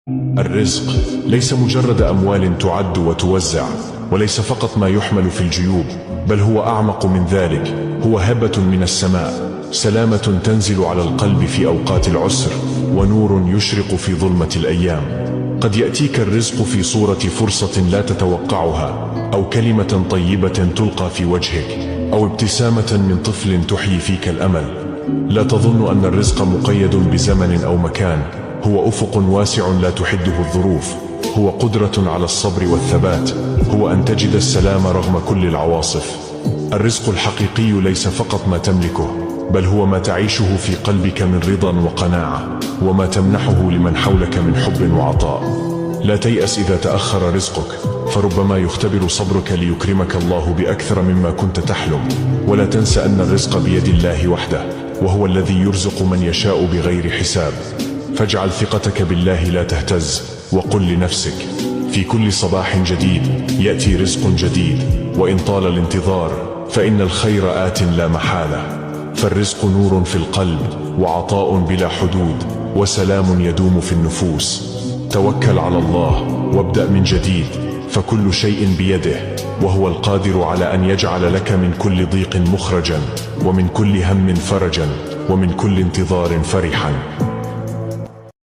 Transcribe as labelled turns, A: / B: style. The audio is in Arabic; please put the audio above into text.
A: الرزق ليس مجرد أموال تعد وتوزع، وليس فقط ما يحمل في الجيوب، بل هو أعمق من ذلك. هو هبة من السماء، سلامة تنزل على القلب في أوقات العسر، ونور يشرق في ظلمة الأيام. قد يأتيك الرزق في صورة فرصة لا تتوقعها، أو كلمة طيبة تلقى في وجهك، أو ابتسامة من طفل تحيي فيك الأمل. لا تظن أن الرزق مقيد بزمن أو مكان، هو أفق واسع لا تحده الظروف، هو قدرة على الصبر والثبات، هو أن تجد السلام رغم كل العواصف. الرزق الحقيقي ليس فقط ما تملكه، بل هو ما تعيشه في قلبك من رضا وقناعة، وما تمنحه لمن حولك من حب وعطاء. لا تيأس إذا تأخر رزقك، فربما يختبر صبرك ليكرمك الله بأكثر مما كنت تحلم. ولا تنس أن الرزق بيد الله وحده، وهو الذي يرزق من يشاء بغير حساب. فاجعل ثقتك بالله لا تهتز، وقل لنفسك: في كل صباح جديد يأتي رزق جديد، وإن طال الانتظار فإن الخير آت لا محالة. فالرزق نور في القلب، وعطاء بلا حدود، وسلام يدوم في النفوس. توكل على الله وابدأ من جديد، فكل شيء بيده، وهو القادر على أن يجعل لك من كل ضيق مخرجا، ومن كل هم فرجا، ومن كل انتظار فرحا.